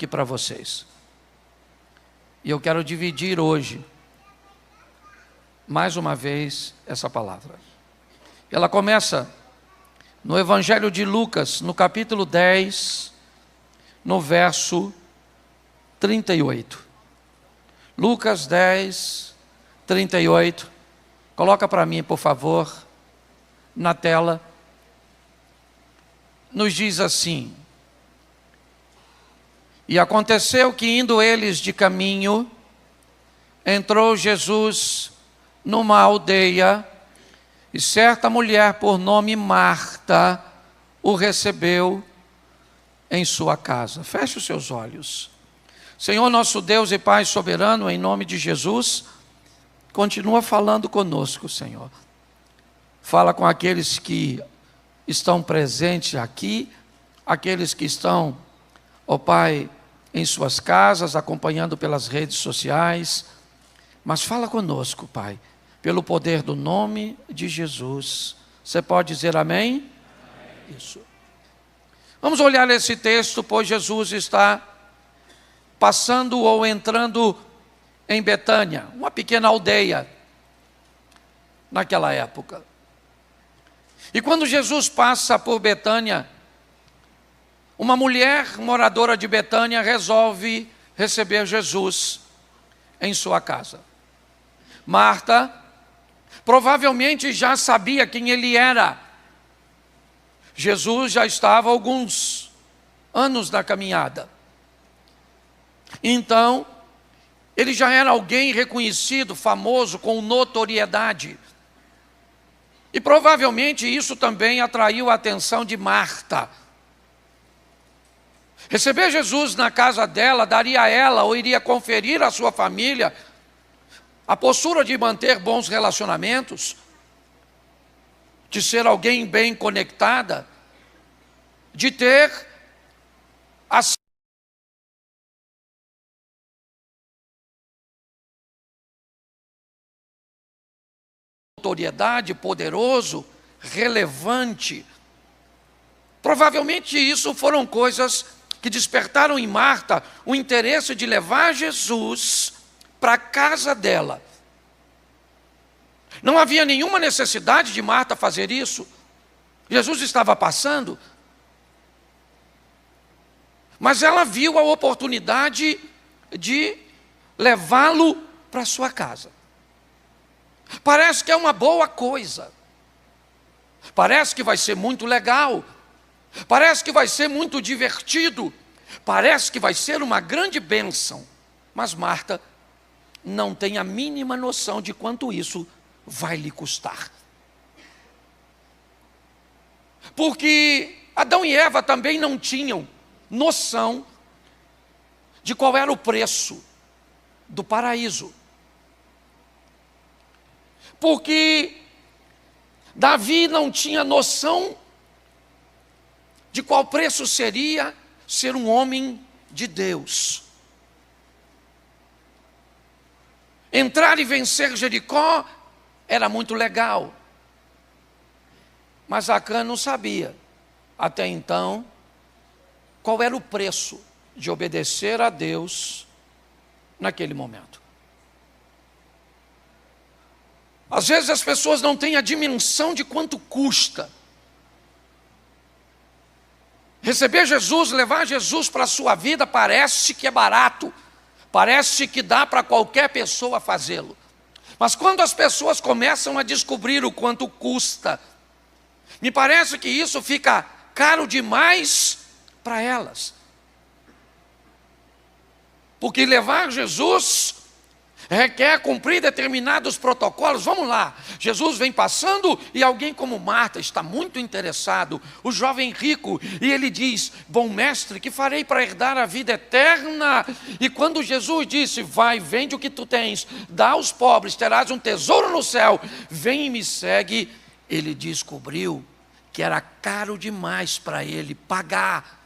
aqui para vocês. E eu quero dividir hoje, mais uma vez, essa palavra. Ela começa no Evangelho de Lucas, no capítulo 10, no verso 38. Lucas 10, 38. Coloca para mim, por favor, na tela. Nos diz assim: e aconteceu que, indo eles de caminho, entrou Jesus numa aldeia, e certa mulher por nome Marta o recebeu em sua casa. Feche os seus olhos. Senhor nosso Deus e Pai soberano, em nome de Jesus, continua falando conosco, Senhor. Fala com aqueles que estão presentes aqui, aqueles que estão, ó Pai, em suas casas, acompanhando pelas redes sociais. Mas fala conosco, Pai, pelo poder do nome de Jesus. Você pode dizer amém? Amém. Isso. Vamos olhar esse texto, pois Jesus está passando ou entrando em Betânia, uma pequena aldeia, naquela época. E quando Jesus passa por Betânia, uma mulher moradora de Betânia resolve receber Jesus em sua casa. Marta provavelmente já sabia quem ele era. Jesus já estava há alguns anos na caminhada. Então, ele já era alguém reconhecido, famoso, com notoriedade. E provavelmente isso também atraiu a atenção de Marta. Receber Jesus na casa dela daria a ela, ou iria conferir à sua família, a postura de manter bons relacionamentos, de ser alguém bem conectada, de ter a autoridade, poderoso, relevante. Provavelmente isso foram coisas que despertaram em Marta o interesse de levar Jesus para a casa dela. Não havia nenhuma necessidade de Marta fazer isso. Jesus estava passando, mas ela viu a oportunidade de levá-lo para sua casa. Parece que é uma boa coisa. Parece que vai ser muito legal. Parece que vai ser muito divertido. Parece que vai ser uma grande bênção. Mas Marta não tem a mínima noção de quanto isso vai lhe custar. Porque Adão e Eva também não tinham noção de qual era o preço do paraíso. Porque Davi não tinha noção de qual preço seria ser um homem de Deus. Entrar e vencer Jericó era muito legal. Mas Acã não sabia, até então, qual era o preço de obedecer a Deus naquele momento. Às vezes as pessoas não têm a dimensão de quanto custa receber Jesus, levar Jesus para a sua vida. Parece que é barato, parece que dá para qualquer pessoa fazê-lo. Mas quando as pessoas começam a descobrir o quanto custa, me parece que isso fica caro demais para elas. Porque levar Jesus requer cumprir determinados protocolos. Vamos lá, Jesus vem passando e alguém como Marta está muito interessado, o jovem rico, e ele diz: bom mestre, que farei para herdar a vida eterna? E quando Jesus disse: vai, vende o que tu tens, dá aos pobres, terás um tesouro no céu, vem e me segue, ele descobriu que era caro demais para ele pagar.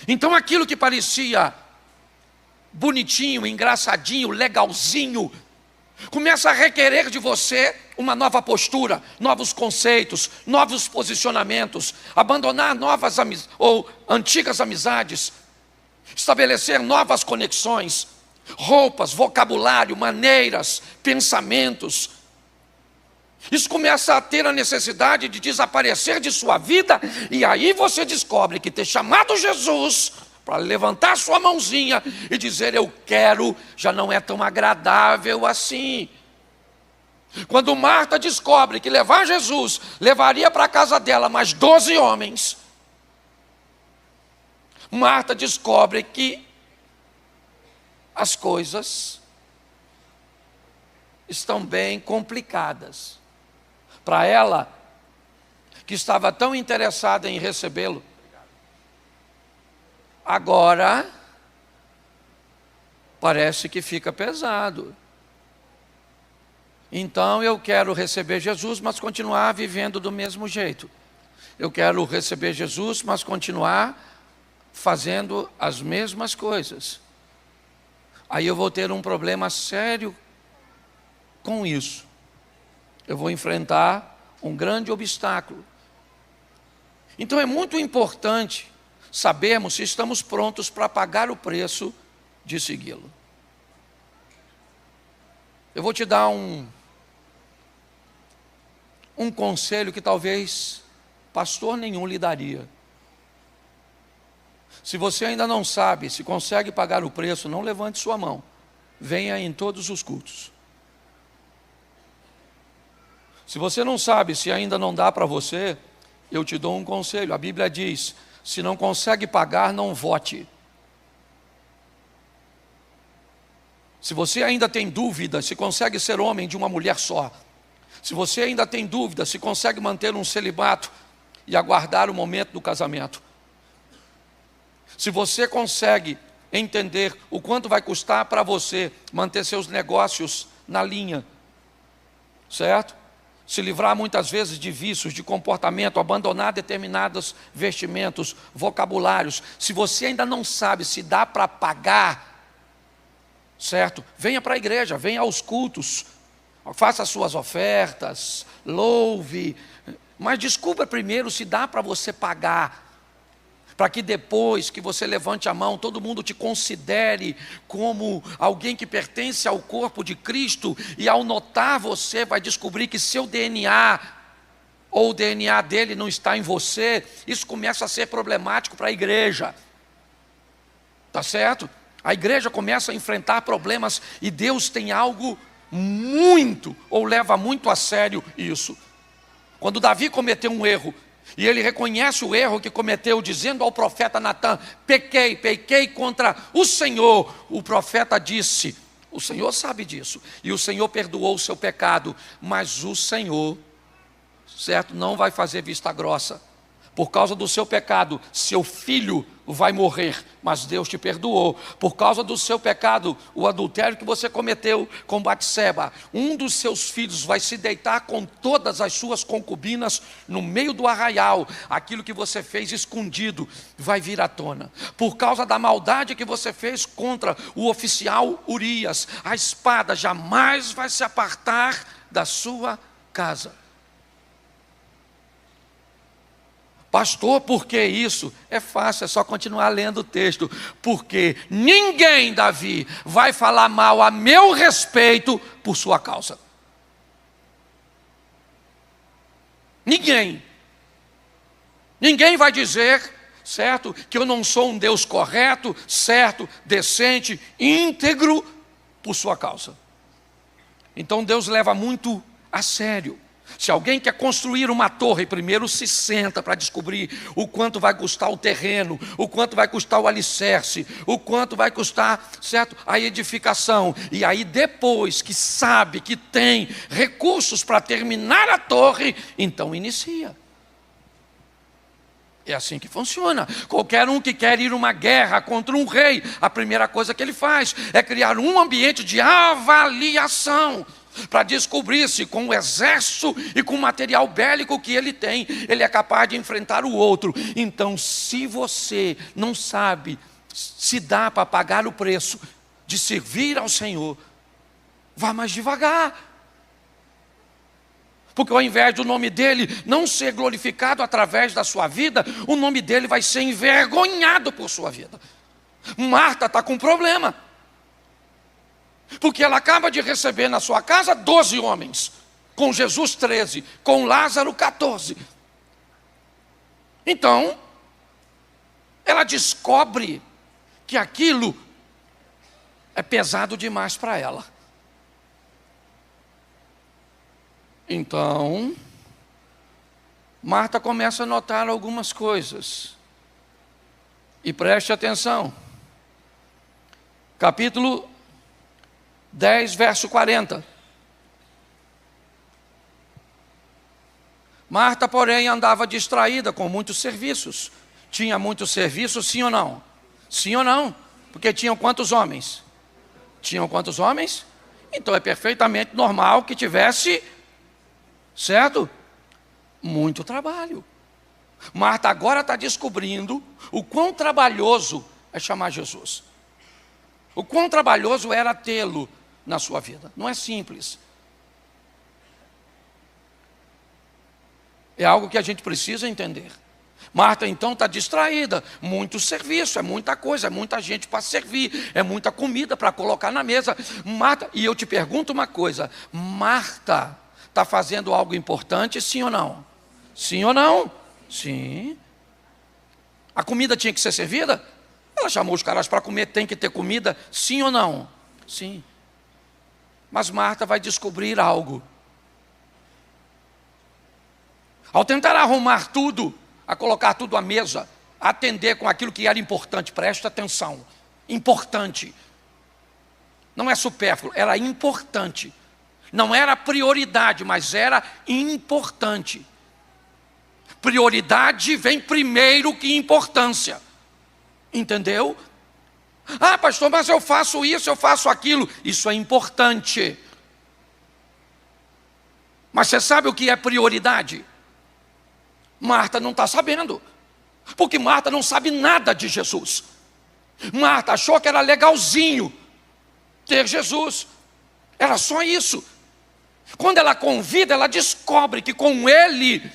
Então aquilo que parecia bonitinho, engraçadinho, legalzinho, começa a requerer de você uma nova postura, novos conceitos, novos posicionamentos, abandonar novas ou antigas amizades, estabelecer novas conexões, roupas, vocabulário, maneiras, pensamentos. Isso começa a ter a necessidade de desaparecer de sua vida, e aí você descobre que ter chamado Jesus para levantar sua mãozinha e dizer eu quero, já não é tão agradável assim. Quando Marta descobre que levar Jesus levaria para a casa dela mais 12 homens, Marta descobre que as coisas estão bem complicadas. Para ela, que estava tão interessada em recebê-lo, agora parece que fica pesado. Então eu quero receber Jesus, mas continuar vivendo do mesmo jeito. Eu quero receber Jesus, mas continuar fazendo as mesmas coisas. Aí eu vou ter um problema sério com isso. Eu vou enfrentar um grande obstáculo. Então é muito importante sabermos se estamos prontos para pagar o preço de segui-lo. Eu vou te dar um conselho que talvez pastor nenhum lhe daria. Se você ainda não sabe se consegue pagar o preço, não levante sua mão. Venha em todos os cultos. Se você não sabe se ainda não dá para você, eu te dou um conselho. A Bíblia diz, se não consegue pagar, não vote. Se você ainda tem dúvida se consegue ser homem de uma mulher só, se você ainda tem dúvida se consegue manter um celibato e aguardar o momento do casamento, se você consegue entender o quanto vai custar para você manter seus negócios na linha, certo? Se livrar muitas vezes de vícios, de comportamento, abandonar determinados vestimentos, vocabulários. Se você ainda não sabe se dá para pagar, certo? Venha para a igreja, venha aos cultos, faça as suas ofertas, louve, mas descubra primeiro se dá para você pagar, para que depois que você levante a mão, todo mundo te considere como alguém que pertence ao corpo de Cristo, e ao notar você, vai descobrir que seu DNA, ou o DNA dele não está em você. Isso começa a ser problemático para a igreja, tá certo? A igreja começa a enfrentar problemas, e Deus tem algo muito, ou leva muito a sério isso. Quando Davi cometeu um erro, e ele reconhece o erro que cometeu, dizendo ao profeta Natã, pequei contra o Senhor. O profeta disse, o Senhor sabe disso, e o Senhor perdoou o seu pecado, mas o Senhor, certo, não vai fazer vista grossa. Por causa do seu pecado, seu filho vai morrer, mas Deus te perdoou. Por causa do seu pecado, o adultério que você cometeu com Batseba, um dos seus filhos vai se deitar com todas as suas concubinas no meio do arraial. Aquilo que você fez escondido vai vir à tona. Por causa da maldade que você fez contra o oficial Urias, a espada jamais vai se apartar da sua casa. Pastor, por que isso? É fácil, é só continuar lendo o texto. Porque ninguém, Davi, vai falar mal a meu respeito por sua causa. Ninguém. Ninguém vai dizer, certo, que eu não sou um Deus correto, certo, decente, íntegro por sua causa. Então Deus leva muito a sério. Se alguém quer construir uma torre, primeiro se senta para descobrir o quanto vai custar o terreno, o quanto vai custar o alicerce, o quanto vai custar, certo, a edificação. E aí depois que sabe que tem recursos para terminar a torre, então inicia. É assim que funciona. Qualquer um que quer ir uma guerra contra um rei, a primeira coisa que ele faz é criar um ambiente de avaliação, para descobrir se com o exército e com o material bélico que ele tem, ele é capaz de enfrentar o outro. Então, se você não sabe se dá para pagar o preço de servir ao Senhor, vá mais devagar. Porque ao invés do nome dele não ser glorificado através da sua vida, o nome dele vai ser envergonhado por sua vida. Marta está com um problema. Porque ela acaba de receber na sua casa 12 homens. Com Jesus 13, com Lázaro 14. Então, ela descobre que aquilo é pesado demais para ela. Então, Marta começa a notar algumas coisas. E preste atenção. Capítulo 10, verso 40. Marta, porém, andava distraída com muitos serviços. Tinha muitos serviços, sim ou não? Sim ou não? Porque tinham quantos homens? Tinham quantos homens? Então é perfeitamente normal que tivesse, certo? Muito trabalho. Marta agora está descobrindo o quão trabalhoso é chamar Jesus. O quão trabalhoso era tê-lo na sua vida. Não é simples. É algo que a gente precisa entender. Marta então está distraída, muito serviço, é muita coisa, é muita gente para servir, é muita comida para colocar na mesa. Marta, e eu te pergunto uma coisa, Marta está fazendo algo importante, sim ou não? Sim ou não? Sim. A comida tinha que ser servida? Ela chamou os caras para comer, tem que ter comida, sim ou não? Sim. Mas Marta vai descobrir algo. Ao tentar arrumar tudo, a colocar tudo à mesa, a atender com aquilo que era importante, presta atenção, importante. Não é supérfluo, era importante. Não era prioridade, mas era importante. Prioridade vem primeiro que importância. Entendeu? Ah, pastor, mas eu faço isso, eu faço aquilo. Isso é importante. Mas você sabe o que é prioridade? Marta não está sabendo, porque Marta não sabe nada de Jesus. Marta achou que era legalzinho ter Jesus, era só isso. Quando ela convida, ela descobre que com ele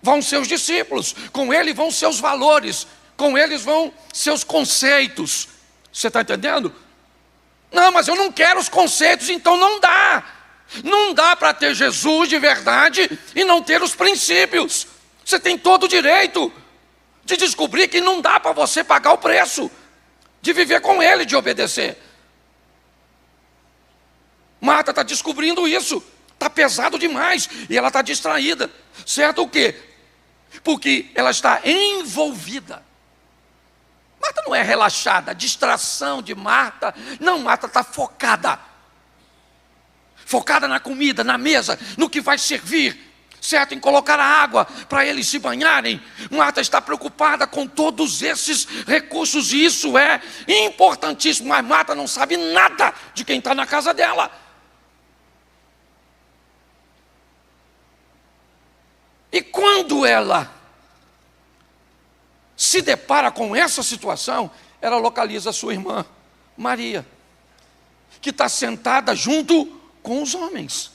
vão seus discípulos, com ele vão seus valores, com eles vão seus conceitos. Você está entendendo? Não, mas eu não quero os conceitos, então não dá. Não dá para ter Jesus de verdade e não ter os princípios. Você tem todo o direito de descobrir que não dá para você pagar o preço de viver com ele, de obedecer. Marta está descobrindo isso, está pesado demais e ela está distraída. Certo o quê? Porque ela está envolvida. Marta não é relaxada, a distração de Marta. Não, Marta está focada. Focada na comida, na mesa, no que vai servir. Certo, em colocar a água para eles se banharem. Marta está preocupada com todos esses recursos e isso é importantíssimo. Mas Marta não sabe nada de quem está na casa dela. E quando ela se depara com essa situação, ela localiza sua irmã, Maria, que está sentada junto com os homens.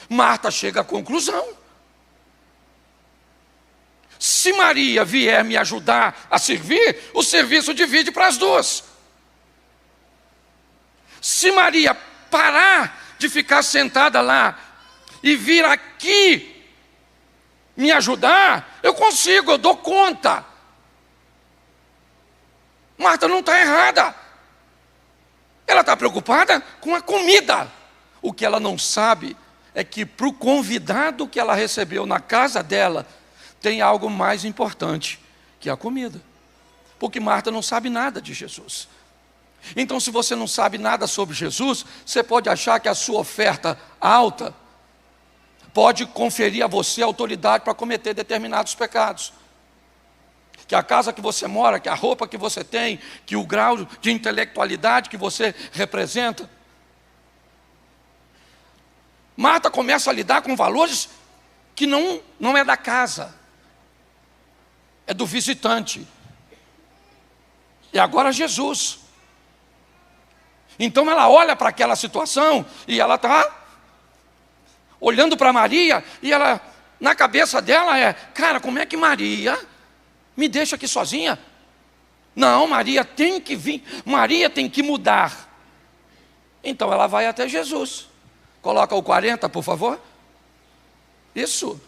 Marta chega à conclusão: se Maria vier me ajudar a servir, o serviço divide para as duas. Se Maria parar de ficar sentada lá e vir aqui me ajudar, eu consigo, eu dou conta. Marta não está errada. Ela está preocupada com a comida. O que ela não sabe é que para o convidado que ela recebeu na casa dela, tem algo mais importante, que é a comida. Porque Marta não sabe nada de Jesus. Então, se você não sabe nada sobre Jesus, você pode achar que a sua oferta alta pode conferir a você autoridade para cometer determinados pecados. Que a casa que você mora, que a roupa que você tem, que o grau de intelectualidade que você representa. Marta começa a lidar com valores que não é da casa, é do visitante. E agora Jesus. Então ela olha para aquela situação e ela está olhando para Maria, e ela, na cabeça dela cara, como é que Maria me deixa aqui sozinha? Não, Maria tem que vir, Maria tem que mudar. Então ela vai até Jesus. Coloca o 40, por favor. Isso.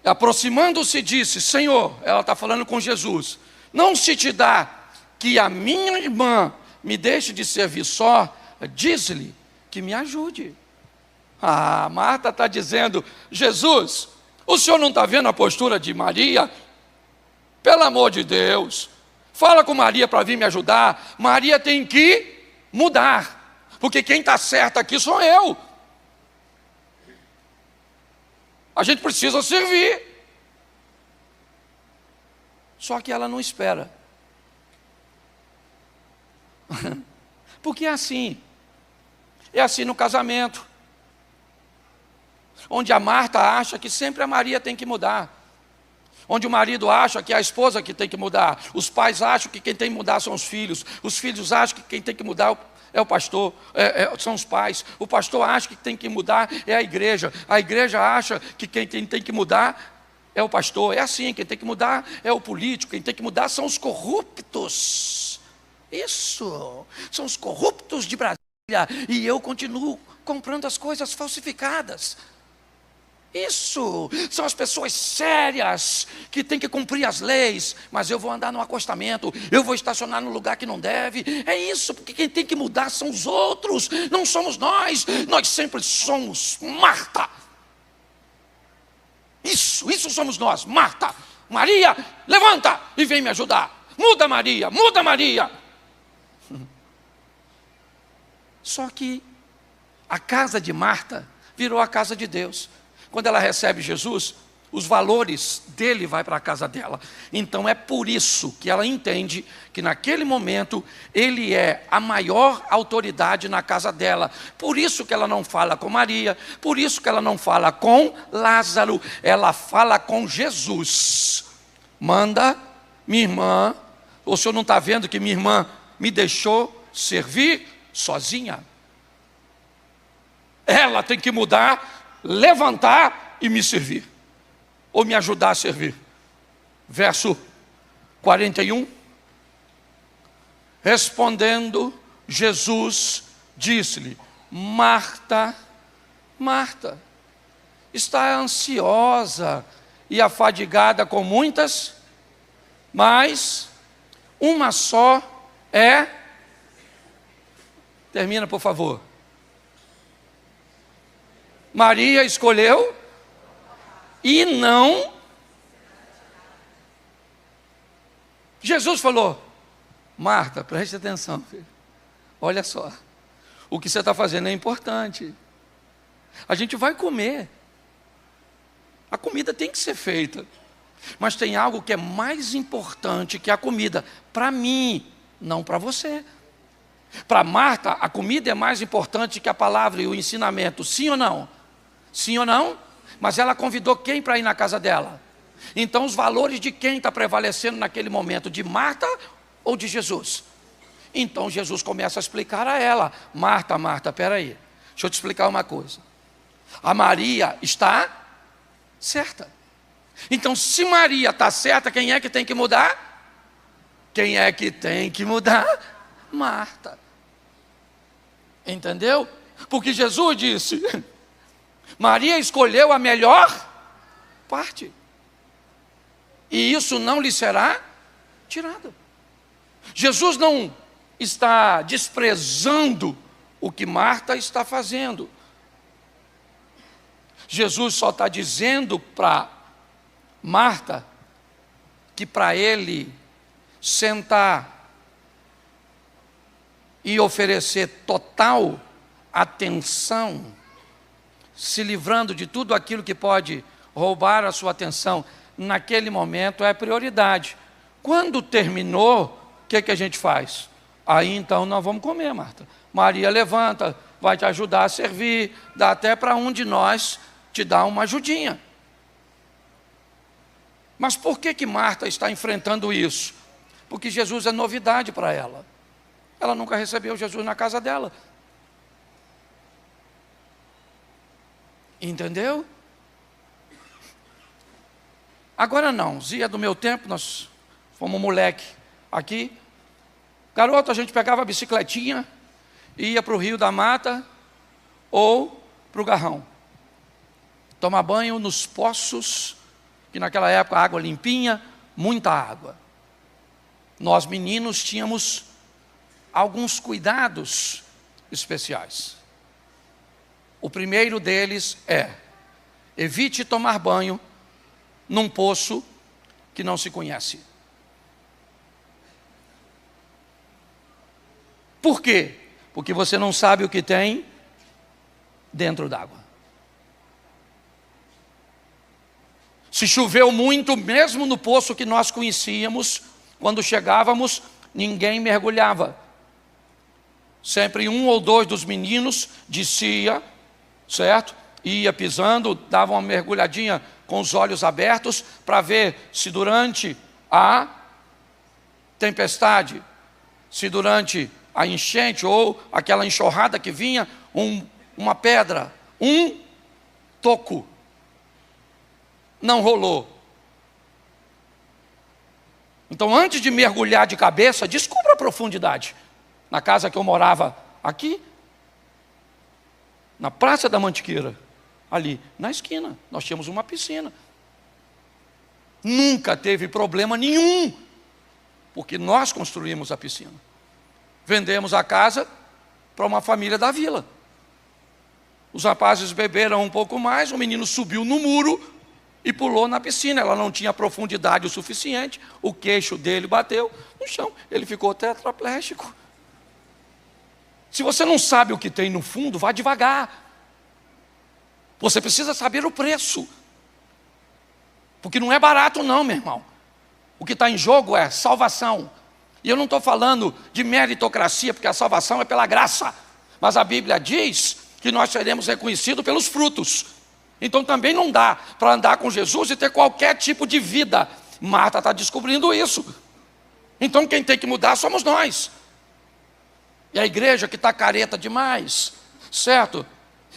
Aproximando-se, disse: Senhor, ela está falando com Jesus, não se te dá que a minha irmã me deixe de servir só, diz-lhe que me ajude. Marta está dizendo: Jesus, o senhor não está vendo a postura de Maria? Pelo amor de Deus, fala com Maria para vir me ajudar. Maria tem que mudar, porque quem está certo aqui sou eu. A gente precisa servir. Só que ela não espera. Porque é assim. É assim no casamento, onde a Marta acha que sempre a Maria tem que mudar, onde o marido acha que é a esposa que tem que mudar, os pais acham que quem tem que mudar são os filhos acham que quem tem que mudar é o pastor, são os pais, o pastor acha que tem que mudar é a igreja acha que quem tem que mudar é o pastor. É assim, quem tem que mudar é o político, quem tem que mudar são os corruptos. Isso, são os corruptos de Brasília, e eu continuo comprando as coisas falsificadas. Isso, são as pessoas sérias que têm que cumprir as leis, mas eu vou andar no acostamento, eu vou estacionar no lugar que não deve. É isso, porque quem tem que mudar são os outros, não somos nós sempre somos Marta. Isso somos nós, Marta. Maria, levanta e vem me ajudar. Muda Maria, muda Maria. Só que a casa de Marta virou a casa de Deus. Quando ela recebe Jesus, os valores dele vai para a casa dela. Então é por isso que ela entende que naquele momento ele é a maior autoridade na casa dela. Por isso que ela não fala com Maria, por isso que ela não fala com Lázaro, ela fala com Jesus. Manda minha irmã, o senhor não está vendo que minha irmã me deixou servir sozinha? Ela tem que mudar, levantar e me servir, ou me ajudar a servir. Verso 41. Respondendo, Jesus disse-lhe: Marta, Marta, está ansiosa e afadigada com muitas, mas uma só é. Termina, por favor. Maria escolheu e não. Jesus falou: Marta, preste atenção, filho. Olha só, o que você está fazendo é importante. A gente vai comer, a comida tem que ser feita, mas tem algo que é mais importante que a comida, para mim, não para você. Para Marta, a comida é mais importante que a palavra e o ensinamento, sim ou não? Sim ou não? Mas ela convidou quem para ir na casa dela? Então os valores de quem está prevalecendo naquele momento? De Marta ou de Jesus? Então Jesus começa a explicar a ela: Marta, Marta, peraí, deixa eu te explicar uma coisa. A Maria está certa. Então se Maria está certa, quem é que tem que mudar? Quem é que tem que mudar? Marta. Entendeu? Porque Jesus disse: Maria escolheu a melhor parte, e isso não lhe será tirado. Jesus não está desprezando o que Marta está fazendo. Jesus só está dizendo para Marta que para ele sentar e oferecer total atenção, se livrando de tudo aquilo que pode roubar a sua atenção, naquele momento é prioridade. Quando terminou, o que a gente faz? Aí então nós vamos comer, Marta. Maria levanta, vai te ajudar a servir, dá até para um de nós te dar uma ajudinha. Mas por que Marta está enfrentando isso? Porque Jesus é novidade para ela. Ela nunca recebeu Jesus na casa dela. Entendeu? Agora não, Zia, do meu tempo, nós fomos moleque aqui. Garoto, a gente pegava a bicicletinha e ia para o Rio da Mata ou para o Garrão. Tomar banho nos poços, que naquela época a água limpinha, muita água. Nós meninos tínhamos alguns cuidados especiais. O primeiro deles é: evite tomar banho num poço que não se conhece. Por quê? Porque você não sabe o que tem dentro d'água. Se choveu muito, mesmo no poço que nós conhecíamos, quando chegávamos, ninguém mergulhava. Sempre um ou dois dos meninos descia, certo? Ia pisando, dava uma mergulhadinha com os olhos abertos para ver se durante a tempestade, se durante a enchente ou aquela enxurrada que vinha, uma pedra, um toco, não rolou. Então, antes de mergulhar de cabeça, descubra a profundidade. Na casa que eu morava aqui, na Praça da Mantiqueira, ali na esquina, nós tínhamos uma piscina. Nunca teve problema nenhum, porque nós construímos a piscina. Vendemos a casa para uma família da vila. Os rapazes beberam um pouco mais, o menino subiu no muro e pulou na piscina. Ela não tinha profundidade o suficiente, o queixo dele bateu no chão, ele ficou tetraplégico. Se você não sabe o que tem no fundo, vá devagar. Você precisa saber o preço, porque não é barato não, meu irmão. O que está em jogo é salvação. E eu não estou falando de meritocracia, porque a salvação é pela graça. Mas a Bíblia diz que nós seremos reconhecidos pelos frutos. Então também não dá para andar com Jesus e ter qualquer tipo de vida. Marta está descobrindo isso. Então quem tem que mudar somos nós. E a igreja que está careta demais, certo?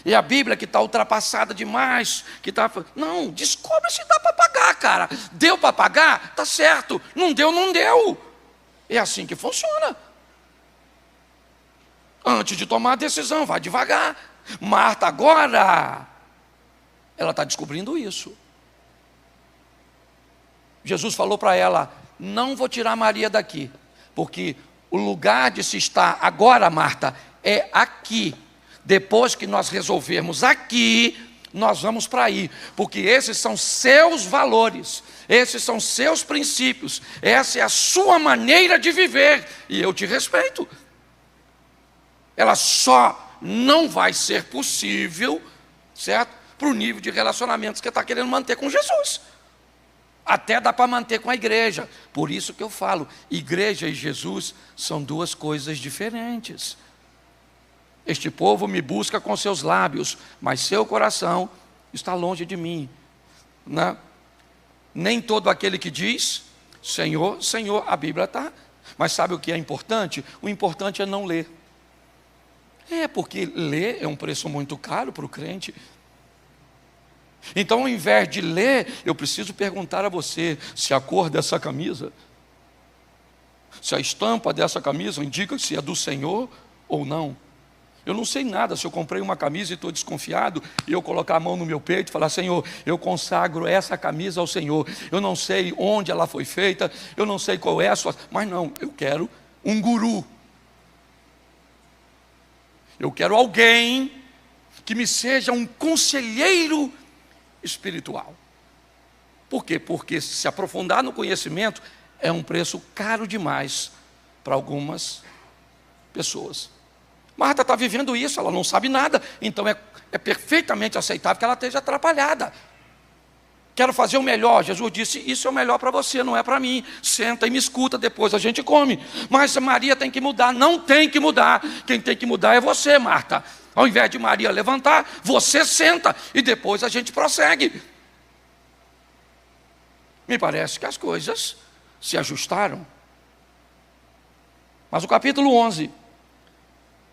E a Bíblia que está ultrapassada demais, que está... Não, descobre se dá para pagar, cara. Deu para pagar? Está certo. Não deu, não deu. É assim que funciona. Antes de tomar a decisão, vai devagar. Marta agora, ela está descobrindo isso. Jesus falou para ela: não vou tirar Maria daqui, porque o lugar de se estar agora, Marta, é aqui. Depois que nós resolvermos aqui, nós vamos para aí, porque esses são seus valores, esses são seus princípios, essa é a sua maneira de viver, e eu te respeito. Ela só não vai ser possível, certo? Para o nível de relacionamentos que está querendo manter com Jesus. Até dá para manter com a igreja. Por isso que eu falo, igreja e Jesus são duas coisas diferentes. Este povo me busca com seus lábios, mas seu coração está longe de mim. Né? Nem todo aquele que diz Senhor, Senhor, a Bíblia está. Mas sabe o que é importante? O importante é não ler. Porque ler é um preço muito caro para o crente. Então, ao invés de ler, eu preciso perguntar a você se a cor dessa camisa, se a estampa dessa camisa indica se é do Senhor ou não. Eu não sei nada. Se eu comprei uma camisa e estou desconfiado, e eu colocar a mão no meu peito e falar: Senhor, eu consagro essa camisa ao Senhor. Eu não sei onde ela foi feita, eu não sei qual é a sua... Mas não, eu quero um guru. Eu quero alguém que me seja um conselheiro espiritual. Por quê? Porque se aprofundar no conhecimento é um preço caro demais para algumas pessoas. Marta está vivendo isso, ela não sabe nada, então é perfeitamente aceitável que ela esteja atrapalhada. Quero fazer o melhor. Jesus disse: isso é o melhor para você, não é para mim. Senta e me escuta, depois a gente come. Mas Maria tem que mudar. Não tem que mudar. Quem tem que mudar é você, Marta. Ao invés de Maria levantar, você senta e depois a gente prossegue. Me parece que as coisas se ajustaram. Mas o capítulo 11,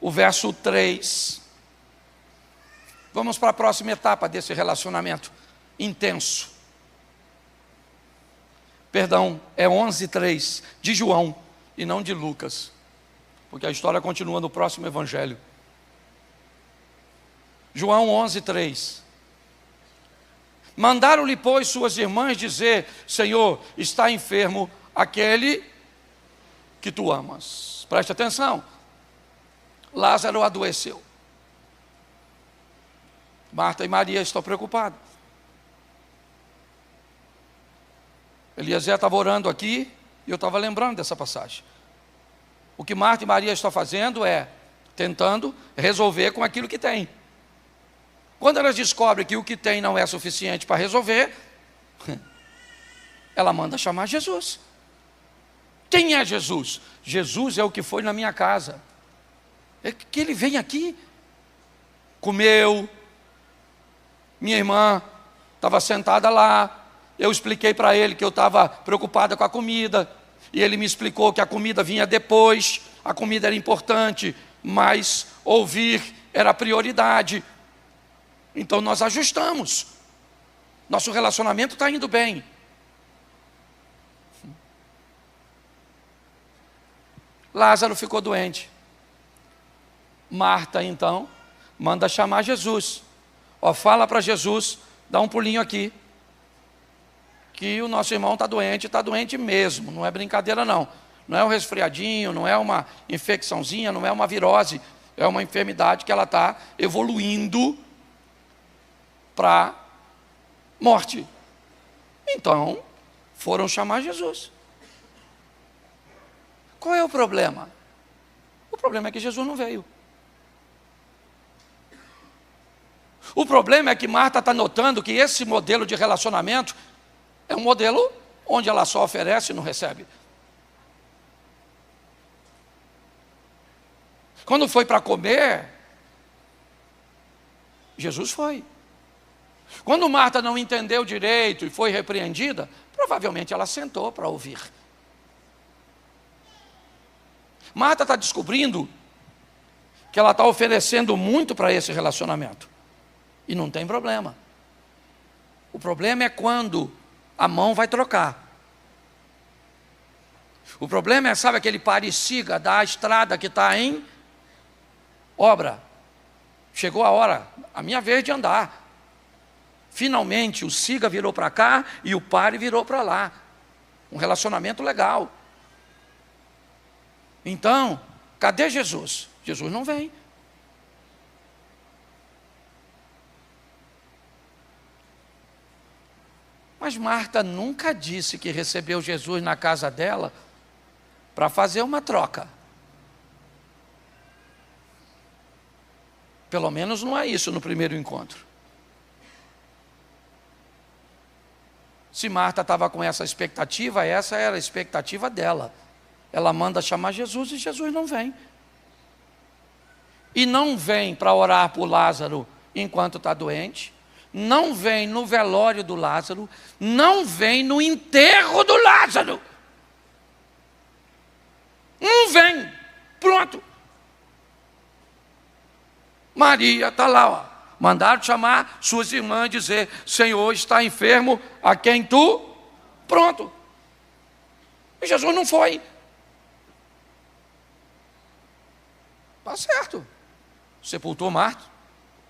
o verso 3, Vamos para a próxima etapa desse relacionamento intenso. Perdão, é 11:3 de João e não de Lucas, porque a história continua no próximo evangelho. João 11:3. Mandaram-lhe, pois, suas irmãs dizer: Senhor, está enfermo aquele que tu amas. Preste atenção. Lázaro adoeceu. Marta e Maria estão preocupadas. Eliezer estava orando aqui e eu estava lembrando dessa passagem. O que Marta e Maria estão fazendo é tentando resolver com aquilo que tem. Quando elas descobrem que o que tem não é suficiente para resolver, ela manda chamar Jesus. Quem é Jesus? Jesus é o que foi na minha casa. É que ele vem aqui, comeu, minha irmã estava sentada lá, eu expliquei para ele que eu estava preocupada com a comida, e ele me explicou que a comida vinha depois, a comida era importante, mas ouvir era prioridade. Então nós ajustamos, nosso relacionamento está indo bem. Lázaro ficou doente. Marta então manda chamar Jesus. Fala para Jesus, dá um pulinho aqui, que o nosso irmão está doente mesmo, não é brincadeira não. Não é um resfriadinho, não é uma infecçãozinha, não é uma virose, é uma enfermidade que ela está evoluindo para morte. Então, foram chamar Jesus. Qual é o problema? O problema é que Jesus não veio. O problema é que Marta está notando que esse modelo de relacionamento é um modelo onde ela só oferece e não recebe. Quando foi para comer, Jesus foi. Quando Marta não entendeu direito e foi repreendida, provavelmente ela sentou para ouvir. Marta está descobrindo que ela está oferecendo muito para esse relacionamento. E não tem problema. O problema é quando a mão vai trocar. O problema é, sabe aquele pare e siga da estrada que está em obra. Chegou a hora, a minha vez de andar. Finalmente o siga virou para cá e o pare virou para lá. Um relacionamento legal. Então, cadê Jesus? Jesus não vem. Mas Marta nunca disse que recebeu Jesus na casa dela para fazer uma troca. Pelo menos não é isso no primeiro encontro. Se Marta estava com essa expectativa, essa era a expectativa dela. Ela manda chamar Jesus e Jesus não vem. E não vem para orar por Lázaro enquanto está doente. Não vem no velório do Lázaro, não vem no enterro do Lázaro. Não vem, pronto. Maria está lá, mandaram chamar suas irmãs e dizer: Senhor, está enfermo a quem tu? Pronto. E Jesus não foi. Está certo. Sepultou Marta,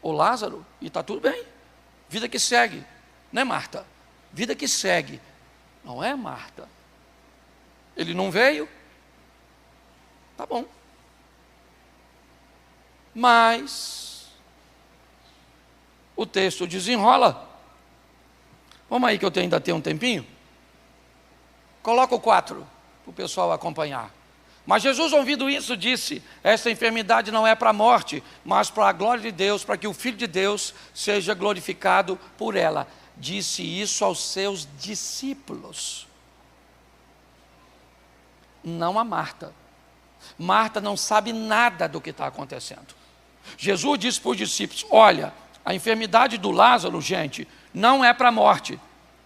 ou Lázaro, e está tudo bem. Vida que segue, não é Marta? Vida que segue, não é Marta? Ele não veio? Tá bom. Mas o texto desenrola. Vamos aí que eu ainda tenho um tempinho. Coloca o 4 para o pessoal acompanhar. Mas Jesus, ouvindo isso, disse: esta enfermidade não é para a morte, mas para a glória de Deus, para que o Filho de Deus seja glorificado por ela. Disse isso aos seus discípulos, não a Marta. Marta não sabe nada do que está acontecendo. Jesus disse para os discípulos: olha, a enfermidade do Lázaro, gente, não é para a morte,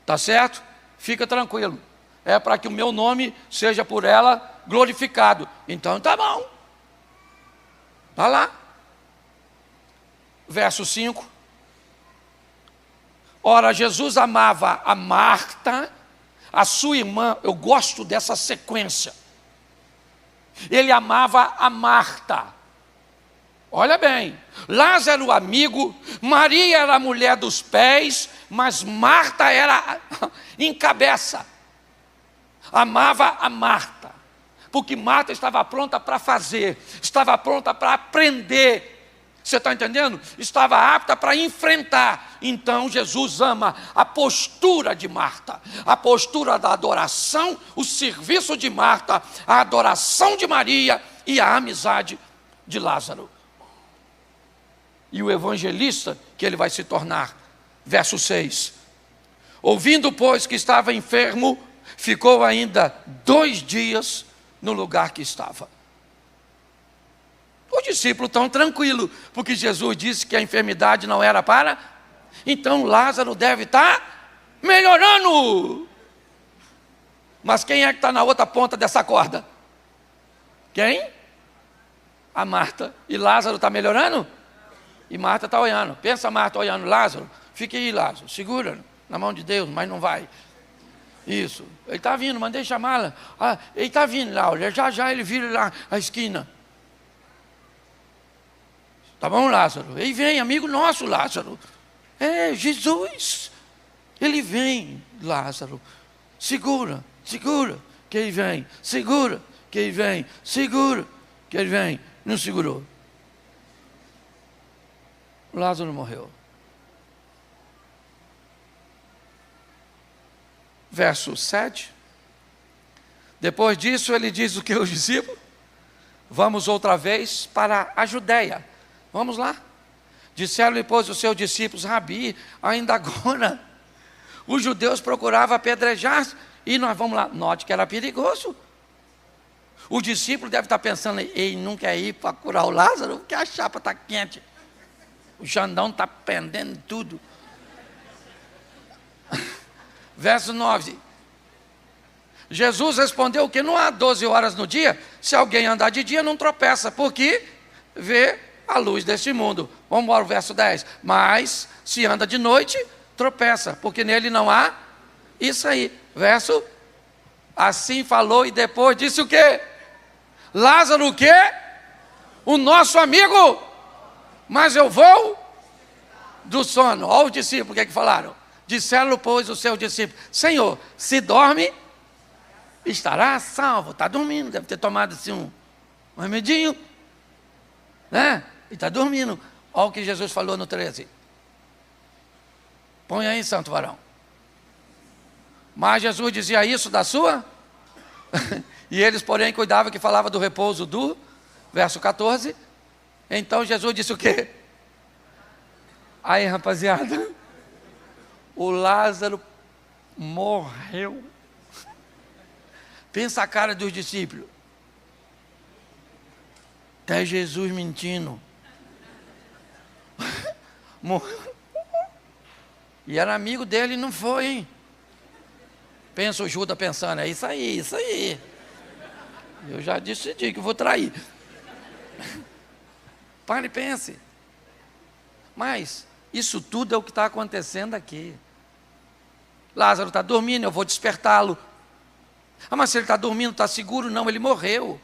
tá certo? Fica tranquilo, é para que o meu nome seja por ela glorificado. Então tá bom, está lá. Verso 5, Ora, Jesus amava a Marta, a sua irmã. Eu gosto dessa sequência. Ele amava a Marta. Olha bem, Lázaro amigo, Maria era a mulher dos pés, mas Marta era encabeça. Amava a Marta, porque Marta estava pronta para fazer, estava pronta para aprender. Você está entendendo? Estava apta para enfrentar. Então Jesus ama a postura de Marta, a postura da adoração, o serviço de Marta, a adoração de Maria e a amizade de Lázaro. E o evangelista que ele vai se tornar. Verso 6. Ouvindo, pois, que estava enfermo, ficou ainda 2 dias no lugar que estava. O discípulo tão tranquilo, porque Jesus disse que a enfermidade não era para. Então Lázaro deve estar melhorando. Mas quem é que está na outra ponta dessa corda? Quem? A Marta. E Lázaro está melhorando? E Marta está olhando. Pensa Marta olhando Lázaro. Fique aí, Lázaro. Segura na mão de Deus, mas não vai. Isso. Ele está vindo, mandei chamá-la. Ah, ele está vindo, Laura. Já ele vira lá a esquina. Tá bom, Lázaro? Ele vem, amigo nosso, Lázaro. É, Jesus. Ele vem, Lázaro. Segura, que ele vem. Segura, que ele vem. Segura, que ele vem. Não segurou. Lázaro morreu. Verso 7. Depois disso, ele diz o que aos discípulos? Vamos outra vez para a Judéia. Vamos lá. Disseram-lhe, pois, os seus discípulos, Rabi, ainda agora os judeus procuravam apedrejar, e nós vamos lá. Note que era perigoso. O discípulo deve estar pensando, ele não quer ir para curar o Lázaro, porque a chapa está quente. O Xandão está pendendo tudo. Verso 9. Jesus respondeu que não há 12 horas no dia, se alguém andar de dia não tropeça, porque vê a luz deste mundo. Vamos para o verso 10. Mas se anda de noite, tropeça, porque nele não há isso aí. Verso, assim falou e depois disse o quê? Lázaro o quê? O nosso amigo. Mas eu vou do sono. Olha os discípulos, o que é que falaram? Disseram, pois, os seus discípulos, Senhor, se dorme, estará salvo. Está dormindo, deve ter tomado assim um remedinho, né? E está dormindo. Olha o que Jesus falou no 13. Põe aí, santo varão. Mas Jesus dizia isso da sua? E eles, porém, cuidavam que falava do repouso do verso 14. Então Jesus disse o quê? Aí, rapaziada, o Lázaro morreu. Pensa a cara dos discípulos. Até Jesus mentindo. Morreu. E era amigo dele e não foi, hein? Pensa o Judas pensando, é isso aí, isso aí. Eu já decidi que vou trair. Pare e pense. Mas isso tudo é o que está acontecendo aqui. Lázaro está dormindo, eu vou despertá-lo. Ah, mas se ele está dormindo, está seguro? Não, ele morreu.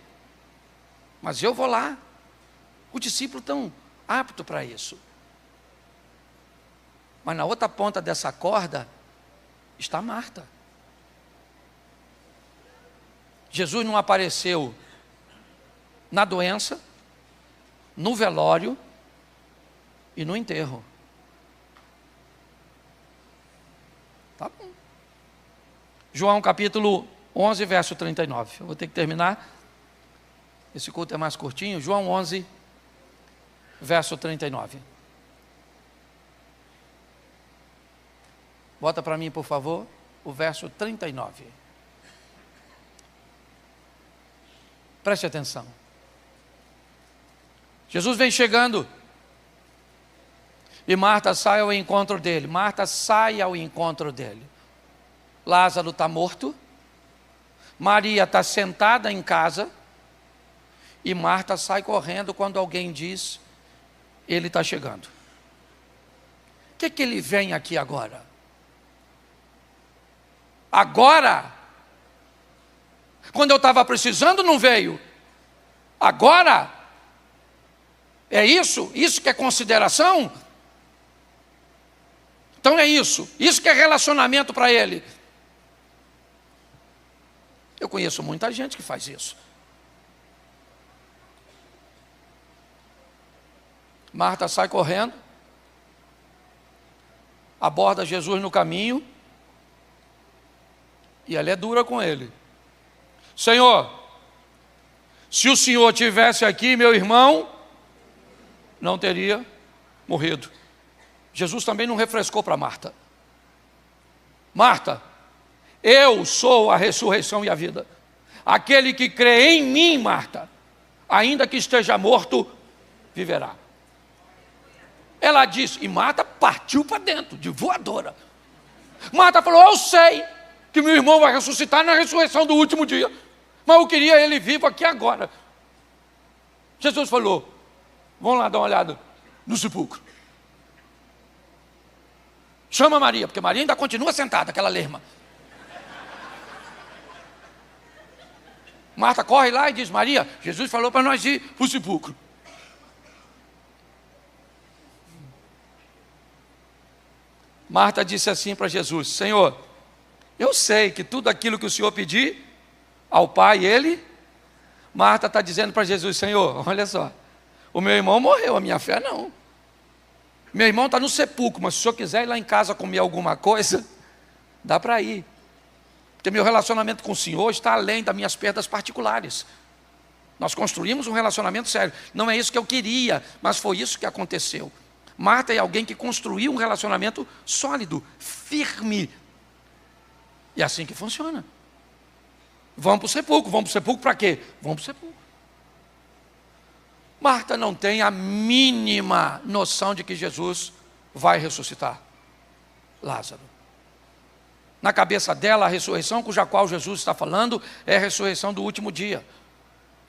Mas eu vou lá. O discípulo tão apto para isso. Mas na outra ponta dessa corda está Marta. Jesus não apareceu na doença, no velório e no enterro. Tá bom. João capítulo 11, verso 39. Eu vou ter que terminar. Esse culto é mais curtinho. João 11, verso 39. Bota para mim, por favor, o verso 39. Preste atenção. Jesus vem chegando. E Marta sai ao encontro dele. Marta sai ao encontro dele. Lázaro está morto. Maria está sentada em casa. E Marta sai correndo quando alguém diz, ele está chegando. O que ele vem aqui agora? Agora. Quando eu estava precisando, não veio. Agora. É isso? Isso que é consideração? Então é isso. Isso que é relacionamento para ele. Eu conheço muita gente que faz isso. Marta sai correndo, aborda Jesus no caminho, e ela é dura com ele. Senhor, se o Senhor tivesse aqui, meu irmão não teria morrido. Jesus também não refrescou para Marta. Marta, eu sou a ressurreição e a vida. Aquele que crê em mim, Marta, ainda que esteja morto, viverá. Ela disse, e Marta partiu para dentro, de voadora. Marta falou, eu sei que meu irmão vai ressuscitar na ressurreição do último dia, mas eu queria ele vivo aqui agora. Jesus falou, vamos lá dar uma olhada no sepulcro. Chama Maria, porque Maria ainda continua sentada, aquela lerma. Marta corre lá e diz, Maria, Jesus falou para nós ir para o sepulcro. Marta disse assim para Jesus, Senhor, eu sei que tudo aquilo que o Senhor pedir ao Pai, Ele... Marta está dizendo para Jesus, Senhor, olha só, o meu irmão morreu, a minha fé não. Meu irmão está no sepulcro, mas se o Senhor quiser ir lá em casa comer alguma coisa, dá para ir. Porque meu relacionamento com o Senhor está além das minhas perdas particulares. Nós construímos um relacionamento sério. Não é isso que eu queria, mas foi isso que aconteceu. Marta é alguém que construiu um relacionamento sólido, firme. E é assim que funciona. Vamos para o sepulcro para quê? Vamos para o sepulcro. Marta não tem a mínima noção de que Jesus vai ressuscitar Lázaro. Na cabeça dela, a ressurreição cuja qual Jesus está falando é a ressurreição do último dia.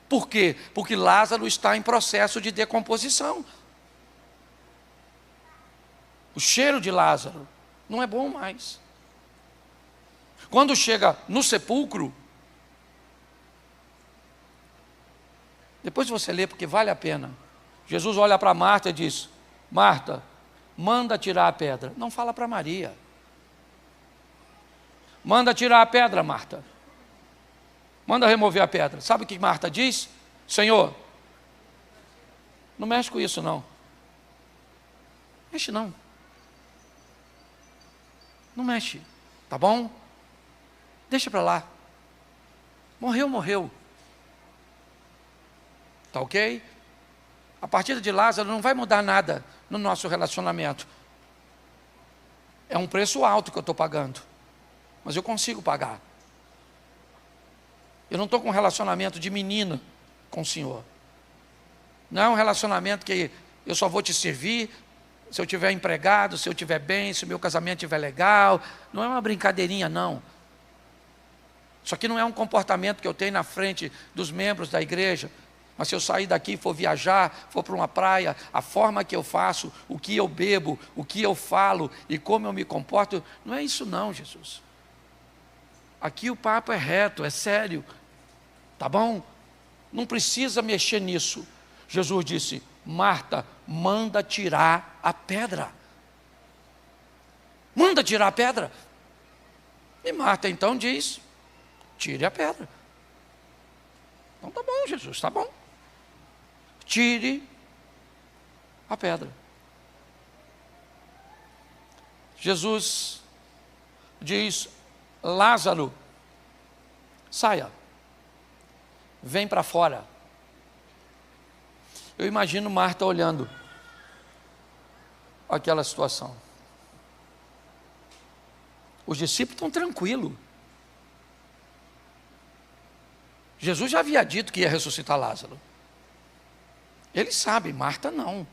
Por quê? Porque Lázaro está em processo de decomposição. O cheiro de Lázaro não é bom mais. Quando chega no sepulcro, depois você lê porque vale a pena. Jesus olha para Marta e diz, Marta, manda tirar a pedra. Não fala para Maria. Manda tirar a pedra, Marta. Manda remover a pedra. Sabe o que Marta diz? Senhor, não mexe com isso não. Mexe não. Não mexe, tá bom? Deixa para lá. Morreu, morreu. Tá ok? A partida de Lázaro não vai mudar nada no nosso relacionamento. É um preço alto que eu estou pagando, mas eu consigo pagar. Eu não estou com um relacionamento de menino com o Senhor. Não é um relacionamento que eu só vou te servir se eu estiver empregado, se eu estiver bem, se o meu casamento estiver legal. Não é uma brincadeirinha, não. Isso aqui não é um comportamento que eu tenho na frente dos membros da igreja. Mas se eu sair daqui, for viajar, for para uma praia, a forma que eu faço, o que eu bebo, o que eu falo e como eu me comporto, não é isso não, Jesus. Aqui o papo é reto, é sério. Tá bom? Não precisa mexer nisso. Jesus disse, Marta, manda tirar a pedra. Manda tirar a pedra. E Marta então diz, tire a pedra. Então tá bom, Jesus, tá bom. Tire a pedra. Jesus diz, Lázaro, saia, vem para fora. Eu imagino Marta olhando aquela situação. Os discípulos estão tranquilos. Jesus já havia dito que ia ressuscitar Lázaro. Ele sabe, Marta não.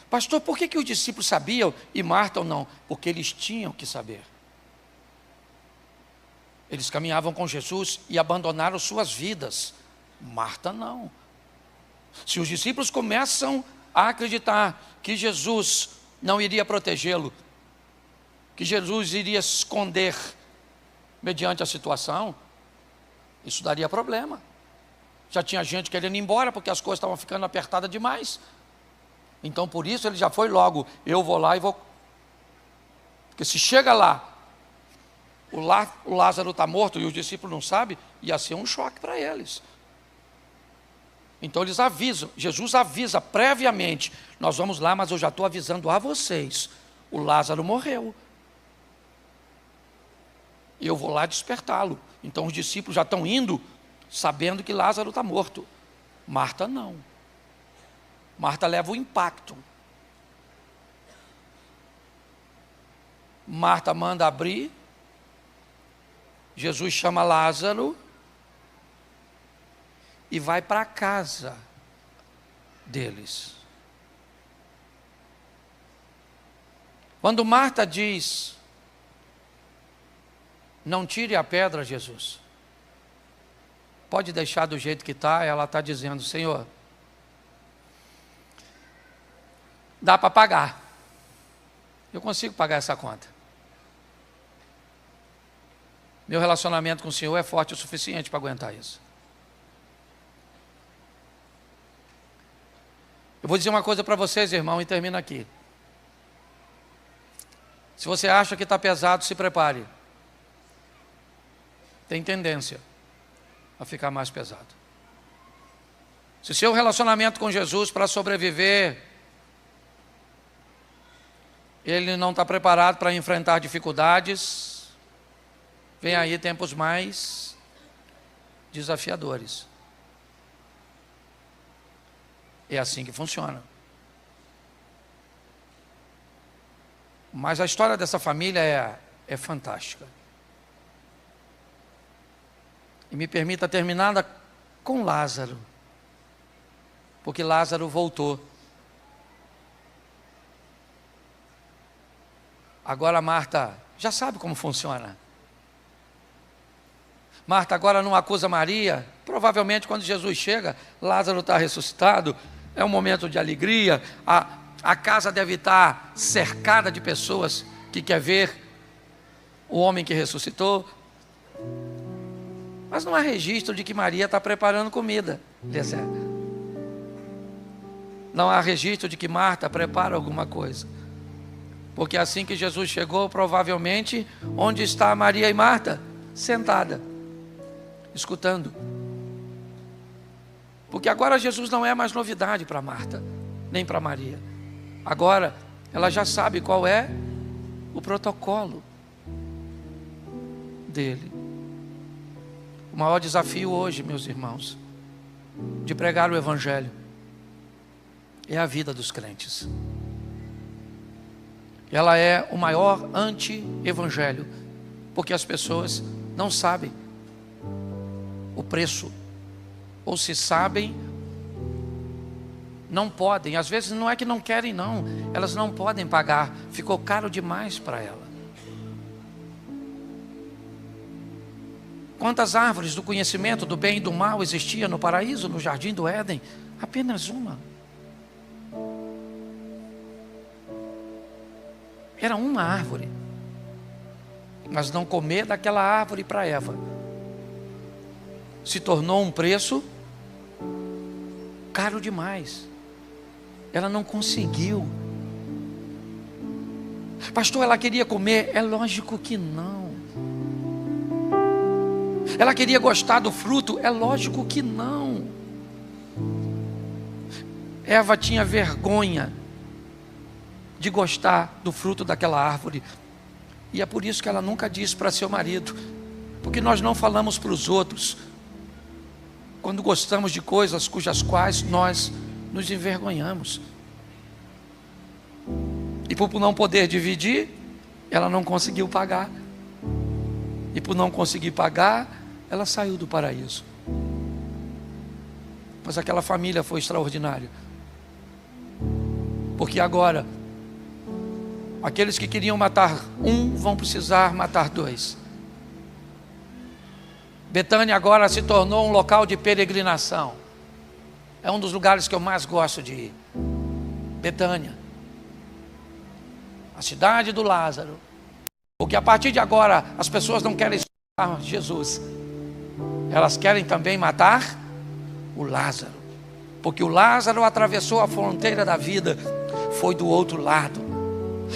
Pastor, por que os discípulos sabiam e Marta não? Porque eles tinham que saber. Eles caminhavam com Jesus e abandonaram suas vidas. Marta não. Se os discípulos começam a acreditar que Jesus não iria protegê-lo, que Jesus iria se esconder mediante a situação, isso daria problema. Já tinha gente querendo ir embora porque as coisas estavam ficando apertadas demais. Então por isso ele já foi logo, eu vou lá e vou. Porque se chega lá, o Lázaro está morto e os discípulos não sabem, ia ser um choque para eles. Então eles avisam, Jesus avisa previamente, nós vamos lá, mas eu já estou avisando a vocês, o Lázaro morreu. E eu vou lá despertá-lo. Então os discípulos já estão indo, sabendo que Lázaro está morto. Marta não. Marta leva o impacto. Marta manda abrir, Jesus chama Lázaro e vai para a casa deles. Quando Marta diz, não tire a pedra, Jesus, pode deixar do jeito que está, ela está dizendo, Senhor, dá para pagar, eu consigo pagar essa conta. Meu relacionamento com o Senhor é forte o suficiente para aguentar isso. Eu vou dizer uma coisa para vocês, irmão, e termino aqui. Se você acha que está pesado, se prepare. Tem tendência a ficar mais pesado. Se seu relacionamento com Jesus para sobreviver, ele não está preparado para enfrentar dificuldades, vem aí tempos mais desafiadores. É assim que funciona. Mas a história dessa família é fantástica. E me permita terminar com Lázaro. Porque Lázaro voltou. Agora Marta já sabe como funciona. Marta agora não acusa Maria. Provavelmente quando Jesus chega, Lázaro está ressuscitado. É um momento de alegria. A casa deve estar cercada de pessoas que quer ver o homem que ressuscitou. Mas não há registro de que Maria está preparando comida. Não há registro de que Marta prepara alguma coisa. Porque assim que Jesus chegou, provavelmente, onde está Maria e Marta? Sentada, escutando. Porque agora Jesus não é mais novidade para Marta, nem para Maria. Agora, ela já sabe qual é o protocolo dele. O maior desafio hoje, meus irmãos, de pregar o Evangelho, é a vida dos crentes. Ela é o maior anti-evangelho, porque as pessoas não sabem o preço, ou se sabem, não podem. Às vezes não é que não querem, não, elas não podem pagar, ficou caro demais para ela. Quantas árvores do conhecimento do bem e do mal existia no paraíso, no jardim do Éden? Apenas uma. Era uma árvore, mas não comer daquela árvore para Eva se tornou um preço caro demais. Ela não conseguiu. Pastor, ela queria comer? É lógico que não. Ela queria gostar do fruto? É lógico que não. Eva tinha vergonha de gostar do fruto daquela árvore. E é por isso que ela nunca disse para seu marido. Porque nós não falamos para os outros quando gostamos de coisas cujas quais nós nos envergonhamos. E por não poder dividir, ela não conseguiu pagar. E por não conseguir pagar, ela saiu do paraíso. Mas aquela família foi extraordinária. Porque agora aqueles que queriam matar um vão precisar matar dois. Betânia agora se tornou um local de peregrinação. É um dos lugares que eu mais gosto de ir. Betânia. a cidade do Lázaro. Porque a partir de agora as pessoas não querem matar Jesus, elas querem também matar o Lázaro. Porque o Lázaro atravessou a fronteira da vida, foi do outro lado.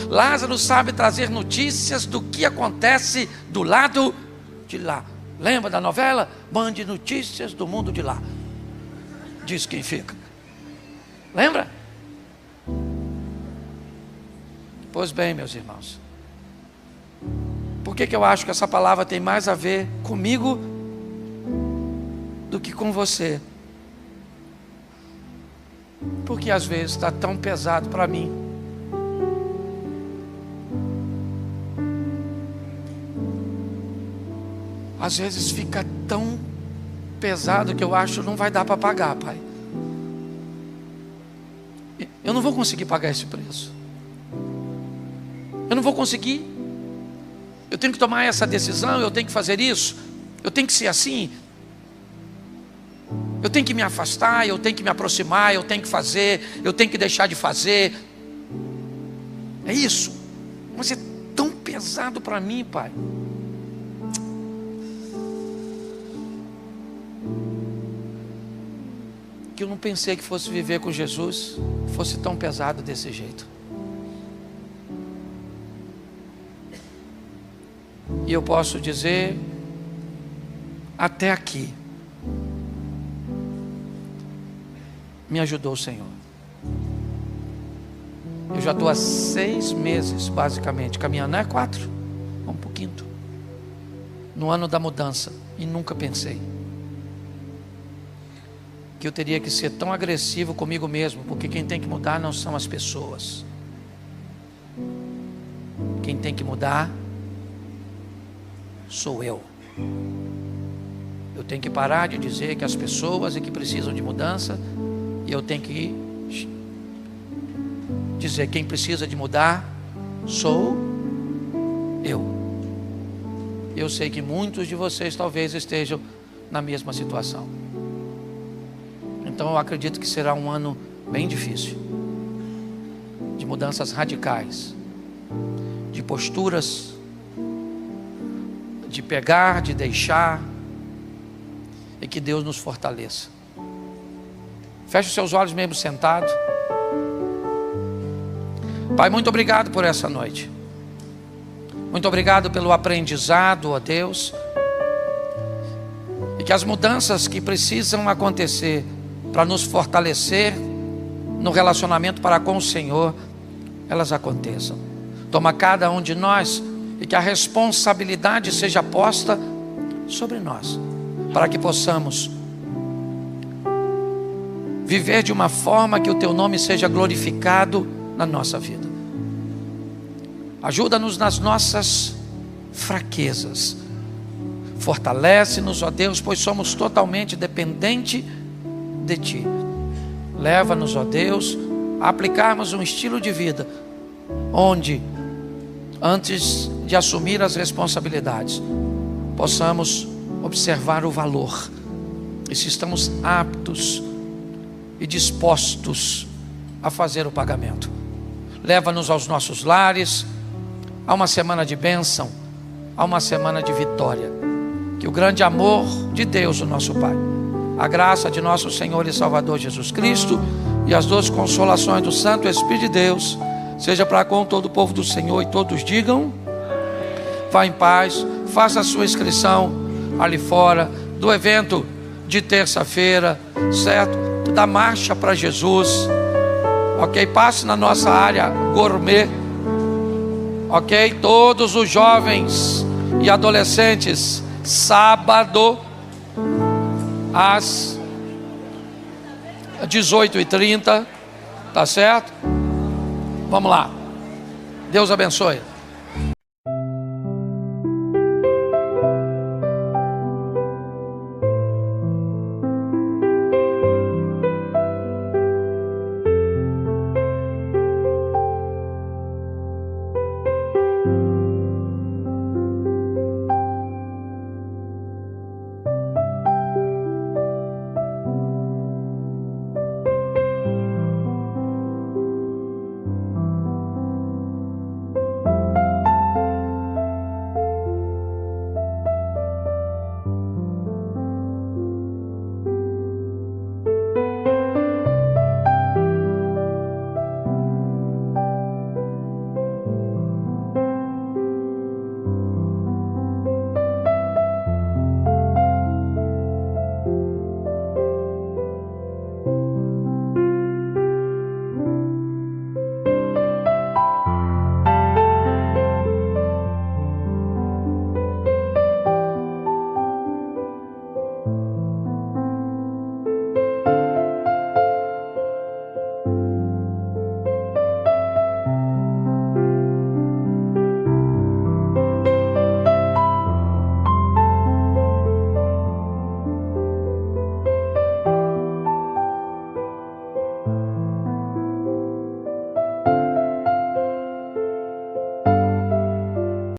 Lázaro sabe trazer notícias do que acontece do lado de lá. Lembra da novela? Mande notícias do mundo de lá. Diz quem fica. Lembra? Pois bem, meus irmãos, por que eu acho que essa palavra tem mais a ver comigo do que com você? Porque às vezes está tão pesado para mim. Às vezes fica tão pesado que eu acho que não vai dar para pagar, Pai. Eu não vou conseguir pagar esse preço. Eu não vou conseguir. Eu tenho que tomar essa decisão, eu tenho que fazer isso, eu tenho que ser assim. Eu tenho que me afastar, eu tenho que me aproximar, eu tenho que fazer, eu tenho que deixar de fazer. É isso. Mas é tão pesado para mim, Pai. Que eu não pensei que fosse viver com Jesus fosse tão pesado desse jeito. E eu posso dizer, até aqui, me ajudou o Senhor. Eu já estou há 6 meses, basicamente, caminhando, não é 4, vamos para o 5º, no ano da mudança, e nunca pensei que eu teria que ser tão agressivo comigo mesmo, porque quem tem que mudar não são as pessoas. Quem tem que mudar sou eu. Eu tenho que parar de dizer que as pessoas é que precisam de mudança, e eu tenho que dizer quem precisa de mudar sou eu. Eu sei que muitos de vocês talvez estejam na mesma situação. Então eu acredito que será um ano bem difícil, de mudanças radicais, de posturas, de pegar, de deixar, e que Deus nos fortaleça. Feche os seus olhos mesmo sentado. Pai, muito obrigado por essa noite. Muito obrigado pelo aprendizado, ó Deus. E que as mudanças que precisam acontecer para nos fortalecer no relacionamento para com o Senhor, elas aconteçam. Toma cada um de nós e que a responsabilidade seja posta sobre nós, para que possamos viver de uma forma que o Teu nome seja glorificado na nossa vida. Ajuda-nos nas nossas fraquezas. Fortalece-nos, ó Deus, pois somos totalmente dependentes de Ti. Leva-nos, ó Deus, a aplicarmos um estilo de vida onde, antes de assumir as responsabilidades, possamos observar o valor e se estamos aptos e dispostos a fazer o pagamento. Leva-nos aos nossos lares, a uma semana de bênção, a uma semana de vitória. Que o grande amor de Deus, o nosso Pai, a graça de nosso Senhor e Salvador Jesus Cristo e as doces consolações do Santo Espírito de Deus seja para com todo o povo do Senhor, e todos digam: vá em paz. Faça a sua inscrição ali fora do evento de terça-feira, certo? Da marcha para Jesus, ok? Passe na nossa área gourmet, ok? Todos os jovens e adolescentes, sábado às 18h30, tá certo? Vamos lá. Deus abençoe.